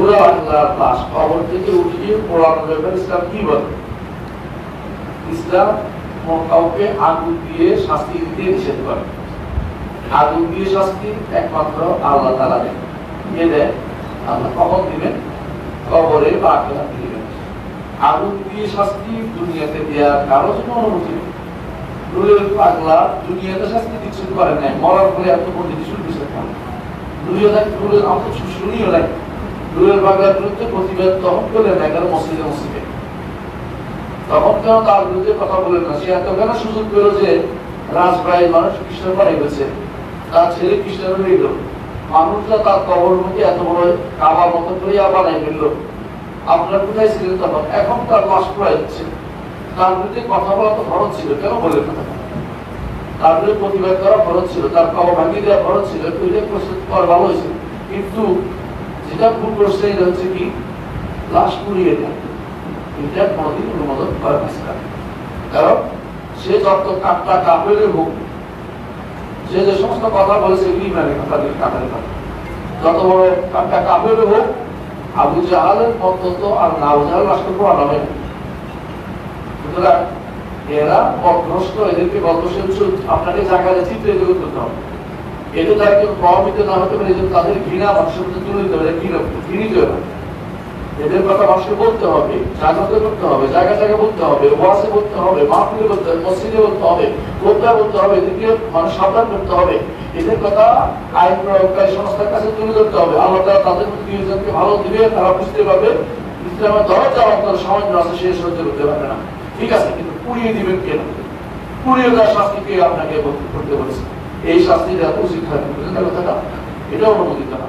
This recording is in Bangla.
বুড়া বাংলার লাশ কবর থেকে উঠিয়ে পোড়ানোর ব্যাপারে ইসলাম কি বলে? ইসলাম কাউকে আগুন দিয়ে শাস্তি দিতে নিষেধ করে। আগুন দিয়ে শাস্তি একমাত্র আল্লাহ তাআলা দেন। কে দেয়? আল্লাহ। কখন দিবেন? কবরে বা আখিরাতে দিবেন। আগুন দিয়ে শাস্তি দুনিয়াতে দেওয়ার কারো জন্য অনুমতি নেই। রুলের পাগলা দুনিয়াতে শাস্তি কিছু করে নাই, মরার পরে এত পর্যন্ত শুনতে শেখান রুলের আমাকে শুনিও নাই। রুলের পাগলার বিরুদ্ধে প্রতিবাদ তখন করলেন না কেন? মসজিদে মসজিদে তখন কেন তার বিরুদ্ধে কথা বলেন না? সে এত কেন সুযোগ পেল যে রাজভাই মানুষ খ্রিস্টান বানাই গেছে, তার ছেলে খ্রিস্টান হয়ে গেল, মানুষরা তার কবর মধ্যে এত বড় কাবার মতো করে বানাই ফেললো। আপনার কোথায় ছিলেন তখন? এখন তার লাশ পড়া যাচ্ছে, তার বিরুদ্ধে কথা বলা তো খরচ ছিল, কেন বললেন না? তার বিরুদ্ধে প্রতিবাদ করা খরচ ছিল, তার কবর ভাঙিয়ে দেওয়া খরচ ছিল, প্রস্তুত করা ভালো হয়েছিল। কিন্তু যেটা ভুল করছে এটা হচ্ছে কি, লাশ পুড়িয়ে দেয়। এটা কোনোদিন অনুমোদন করে না। কারণ সে যত কাটটা কাপড়ের হোক, সে যে সমস্ত কথা বলেছে এগুলি মানে কথা দিয়ে কাপড়ের কথা, যত বড় কাটটা কাপড়ের হোক, আবু জাহালের অন্তত আর না আবু জাহাল রাষ্ট্র পড়ানো হয় না। সুতরাং এরা পথভ্রষ্ট, এদেরকে গল্পশীল আপনাকে জায়গায় চিত্র এগুলো করতে হবে। এতে তারা কেউ প্রভাবিত না হতে পারে, তাদের ঘৃণা মানুষের মধ্যে তুলে দিতে হবে, ঘৃণিত হবে। এদের কথা মানুষকে বলতে হবে, জাগ্রত করতে হবে, জায়গায় জায়গায় বলতে হবে, ওয়াজে বলতে হবে, মাহফিলে বলতে হবে, মসজিদে বলতে হবে, কোথায় বলতে হবে, এদেরকে মানুষ সাবধান করতে হবে। এদের কথা আইন প্রয়োগকারী সংস্থার কাছে তুলে ধরতে হবে। আল্লাহ তাআলা তাদের মধ্যে দুইজনকে ভালো দিবে, তারা বুঝতে পারবে ইসলামের দরজা অন্তর সামান্য আছে, সে সহ্য করতে পারবে না। ঠিক আছে, কিন্তু পুড়িয়ে দিবেন কেন? পুড়িয়ে দেওয়ার শাস্তিকে আপনাকে করতে বলেছে, এই শাস্তিটা উচিত হয় কথাটা, এটা অনুমোদিত না।